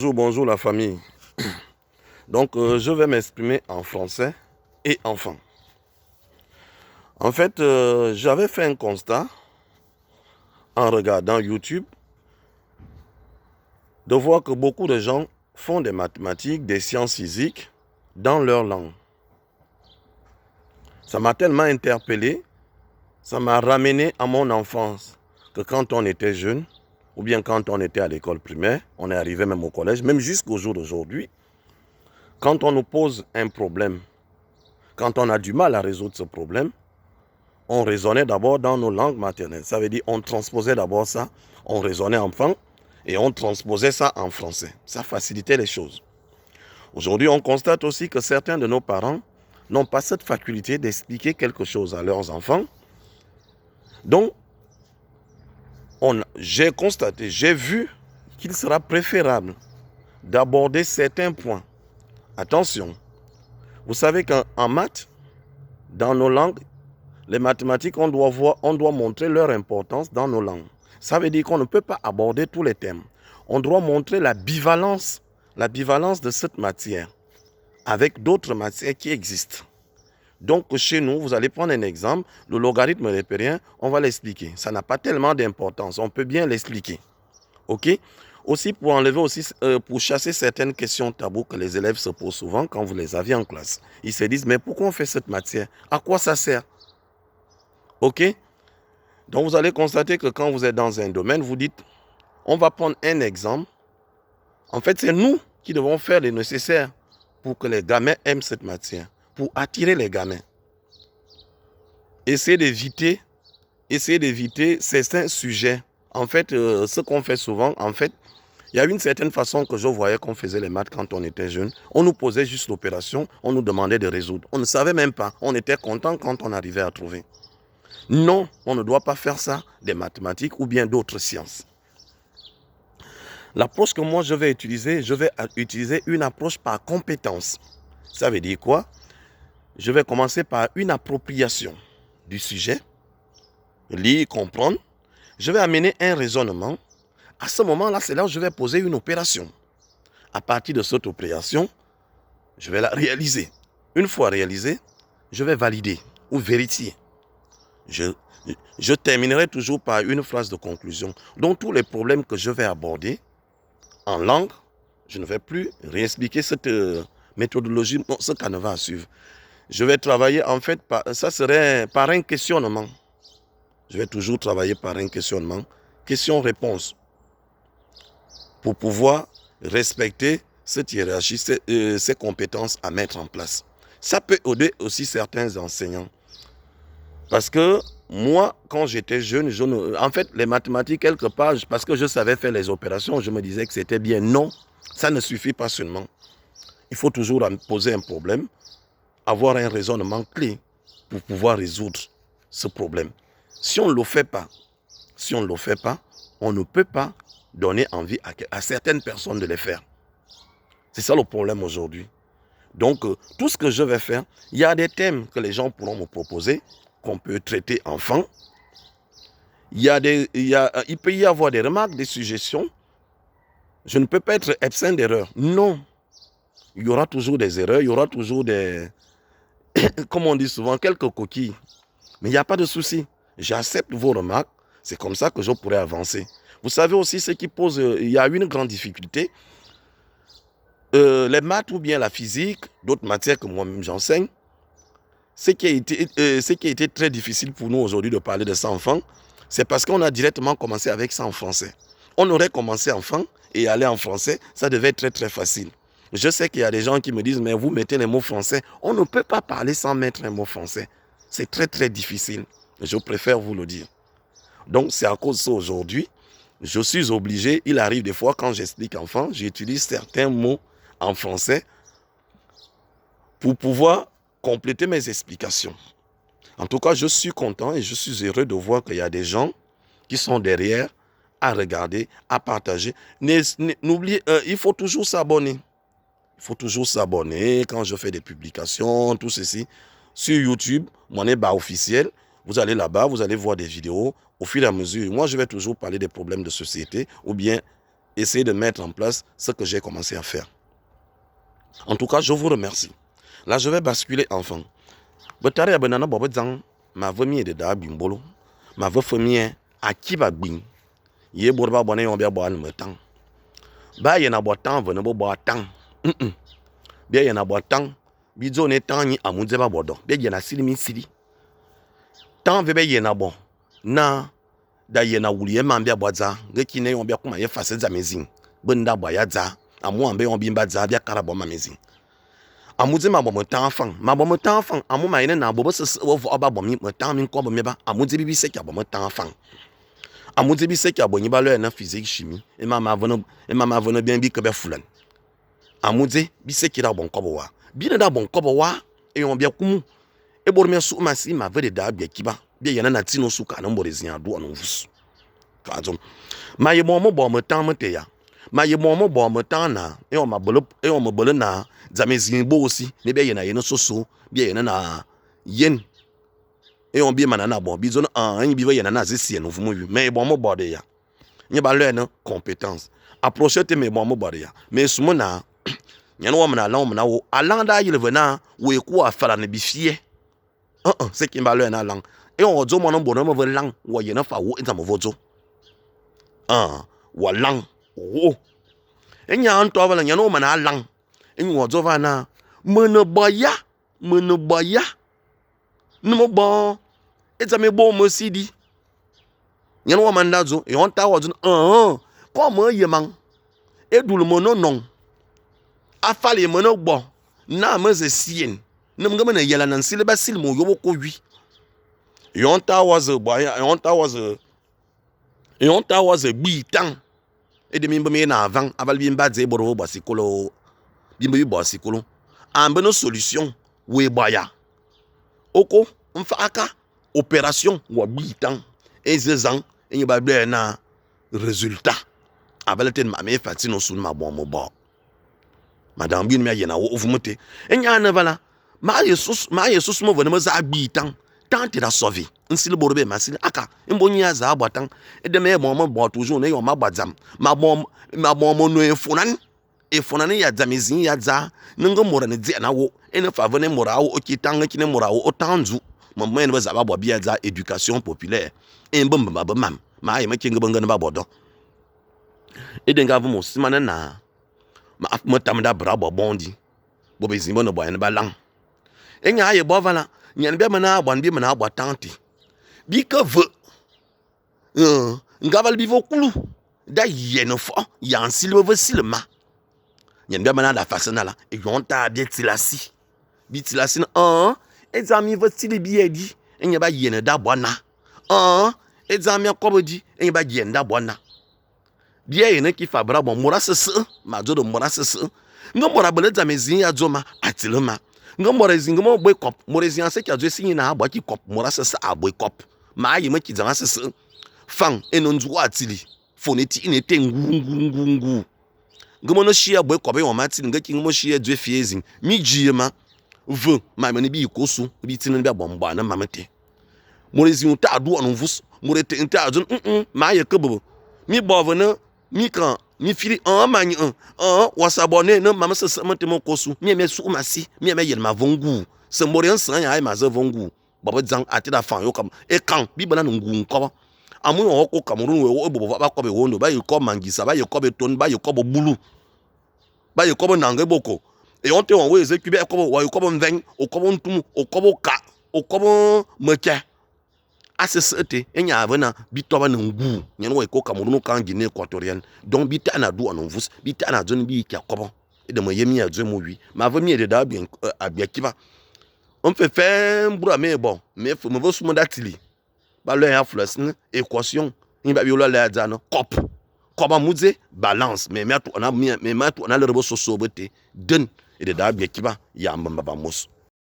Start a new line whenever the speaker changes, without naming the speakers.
Bonjour la famille. Donc, je vais m'exprimer en français et enfant. En fait, j'avais fait un constat en regardant YouTube de voir que beaucoup de gens font des mathématiques, des sciences physiques dans leur langue. Ça m'a tellement interpellé, ça m'a ramené à mon enfance, que quand on était jeune, ou bien quand on était à l'école primaire, on est arrivé même au collège, même jusqu'au jour d'aujourd'hui, quand on nous pose un problème, quand on a du mal à résoudre ce problème, on raisonnait d'abord dans nos langues maternelles. Ça veut dire on transposait d'abord ça, on raisonnait enfant et on transposait ça en français. Ça facilitait les choses. Aujourd'hui, on constate aussi que certains de nos parents n'ont pas cette faculté d'expliquer quelque chose à leurs enfants. Donc, j'ai constaté, j'ai vu qu'il sera préférable d'aborder certains points. Attention, vous savez qu'en maths, dans nos langues, les mathématiques, on doit montrer leur importance dans nos langues. Ça veut dire qu'on ne peut pas aborder tous les thèmes. On doit montrer la bivalence de cette matière avec d'autres matières qui existent. Donc chez nous, vous allez prendre un exemple, le logarithme népérien, on va l'expliquer. Ça n'a pas tellement d'importance, on peut bien l'expliquer. Ok? Aussi pour enlever pour chasser certaines questions taboues que les élèves se posent souvent quand vous les avez en classe. Ils se disent, mais pourquoi on fait cette matière? À quoi ça sert? Ok? Donc vous allez constater que quand vous êtes dans un domaine, vous dites, on va prendre un exemple. En fait, c'est nous qui devons faire le nécessaire pour que les gamins aiment cette matière, pour attirer les gamins. Essayez d'éviter certains sujets. En fait, ce qu'on fait souvent, il y a une certaine façon que je voyais qu'on faisait les maths quand on était jeune. On nous posait juste l'opération, on nous demandait de résoudre. On ne savait même pas. On était content quand on arrivait à trouver. Non, on ne doit pas faire ça des mathématiques ou bien d'autres sciences. L'approche que moi je vais utiliser une approche par compétence. Ça veut dire quoi? Je vais commencer par une appropriation du sujet, lire, comprendre. Je vais amener un raisonnement. À ce moment-là, c'est là où je vais poser une opération. À partir de cette opération, je vais la réaliser. Une fois réalisée, je vais valider ou vérifier. Je terminerai toujours par une phrase de conclusion. Donc tous les problèmes que je vais aborder en langue, je ne vais plus réexpliquer cette méthodologie, ce canevas à suivre. Je vais travailler en fait, ça serait par un questionnement. Je vais toujours travailler par un questionnement, question-réponse, pour pouvoir respecter cette hiérarchie, ces compétences à mettre en place. Ça peut aider aussi certains enseignants. Parce que moi, quand j'étais jeune, en fait, les mathématiques, quelque part, parce que je savais faire les opérations, je me disais que c'était bien. Non, ça ne suffit pas seulement. Il faut toujours poser un problème, avoir un raisonnement clé pour pouvoir résoudre ce problème. Si on ne le fait pas, on ne peut pas donner envie à certaines personnes de les faire. C'est ça le problème aujourd'hui. Donc, tout ce que je vais faire, il y a des thèmes que les gens pourront me proposer, qu'on peut traiter enfant. Il peut y avoir des remarques, des suggestions. Je ne peux pas être absent d'erreurs. Non. Il y aura toujours des erreurs, il y aura toujours comme on dit souvent, quelques coquilles. Mais il n'y a pas de souci. J'accepte vos remarques. C'est comme ça que je pourrai avancer. Vous savez aussi ce qui pose, il y a une grande difficulté. Les maths ou bien la physique, d'autres matières que moi-même j'enseigne, ce qui a été très difficile pour nous aujourd'hui de parler de ça enfant, c'est parce qu'on a directement commencé avec ça en français. On aurait commencé enfant et aller en français, ça devait être très très facile. Je sais qu'il y a des gens qui me disent, mais vous mettez les mots français. On ne peut pas parler sans mettre un mot français. C'est très très difficile. Je préfère vous le dire. Donc c'est à cause de ça aujourd'hui, je suis obligé, il arrive des fois quand j'explique enfant, j'utilise certains mots en français pour pouvoir compléter mes explications. En tout cas, je suis content et je suis heureux de voir qu'il y a des gens qui sont derrière à regarder, à partager. N'oubliez, il faut toujours s'abonner. Il faut toujours s'abonner quand je fais des publications, tout ceci. Sur YouTube, mon ébat officiel, vous allez là-bas, vous allez voir des vidéos au fur et à mesure. Moi, je vais toujours parler des problèmes de société ou bien essayer de mettre en place ce que j'ai commencé à faire. En tout cas, je vous remercie. Là, je vais basculer enfin. Ma famille de da bimbolo. Ma famille a qui va bin. Yé bourba bonne yon bien boire le temps. Ba y'en a boire temps, venez boire temps. Bien y'en a boire temps. Bizo ne temps ni amoudze ba bodo. Bien y'en a silimi sili. Temps vebe y'en a bon. Na da y'en a woulié mambia boaza. Gekine yon bien kuma ye face zamezing. Benda boyaza. Amu ambe yon bimba za bien karabo mamezing. Amoudze ma bon temps fan. Ma bon temps fan. Amu ma yene na bobo se wo ba bon mi temps mi ko bon mi ba. Amoudze bibi se ki bon temps fan. Amoudze bi se ki bon ba le na physique chimie. E mama vono bien bi ke be fulan. Amoudze bi se ki da bon ko bo wa. Bi da bon ko bo wa e yon bien kumu. E bo me su ma si ma ve de da bi kiba. Bi yana na tino su ka na mborezi adu onu vus. Ka zo. Ma ye bon mo temps mo te ya. Ma ye bon mo temps na e on ma bolo na zamezin bo aussi. Ne bi yana yeno soso, bi yana na yen. Et on bien manana bon bizon en bi yana na zesi no fumu mais bon mo bode ya. Nye ba le no compétence. Approcher te me bon mo bode ya. Mais sumo na nyano wa na lan na wo alanda yile vena wo eku afala ne bi fie. C'est qui ba le na lang. Et on zo mo no bono mo lang wo yena fa wo enta mo vozo. Wa lang wo. Enya anto abala nyano ma na lang. Enyi wo zo va na meno boya. Numo bon etame bon mo sidi nyen wo mandazo e on ta wo dun comme yeman edul mo no non afale mo no gbo na mo ze sien num ngam na yela nan sile ba sil mo yobo ko wi e on ta wo ze boya e on ta wo ze bi tan e de mi mbe na avant aval bi mba ze boro bo sikolo bi mbe bo sikolo ambe no solution we boya oko mfaka opération wa bitan ezezan enye ba ble na résultat abalete ma me fati no sun ma bon mo ba madame bin me yena wo ovumute enya na bala ma yesus mo vene mo za bitan tante da sauver nsile borbe masile aka mbonyi ya za agbatan ede me mo bo toujours ne yo ma gbadzam ma bon mo no efunan ya zamezin ya za ningo mora ne dia na wo ene favor ne mora wo okitanga kine mora wo otanzu mamma ne baza babo bia za éducation populaire embamba babam ma ayi makinga banga na babodo edenga vumo simana na ma matamda brabo bondi bo bezimbo no boya ne balang enya ayi bovala nyan bia mana agban bi mana agba tanti bi ka ve ngaval bi vo kulu da yenofo yan silbe vo silma nyen bia mana da fasana la e yonta bia tilasi bi tilasi na ezami vo tili bi edi enya ba yene da bona ezami akobodi enya ba yene da bona bia yene ki fabra bon mora sese ma do mora sese ngo mora bele zamezin ya zoma atilema ngo mora zingo mo boy kop mora zin ase ki azo sin na agba ki kop mora sese aboy kop ma ayi ma ki zan sese fan enonzu atili foneti inete ngungungungu ngomo no shia boy kop e won matili ngaki ngomo shia dwe fiezin mi jiema ve ma mani bi ikosu bi tinin bi bomba na mamete mora zin ta adu on vus mora te ta azun ma ye kebo mi bovena mi kan mi fili mani wasabone no mama sese mate mo kosu mi me su masi mi me yel ma vongu se morian san ya ma ze vongu babo zang atida fan yo kam e kan bi bana ngun ko amu yo ko Cameroon we bobo ba ko be wondo ba yi ko mangisa ba yi ko be ton ba yi ko bo bulu ba yi ko bo nange boko e on te on we ze kibe ko wa yi ko bo nven o ko bo ntum o ko bo ka o ko bo meche asesete enya avena bitoba na ngu nyen we ko Cameroon kan Guinée équatorienne donc bita na do on vus bita na zone bi kia kobo e de mo yemi azo mo wi ma va mi de da bien abia kiba on fait mbura me bon mais faut me vosu mondatili ba le ya flux équation ni ba bi lo la za no cop koba muze balance mais matu on a le rebo so sobete den e de da abia kiba ya mbamba mos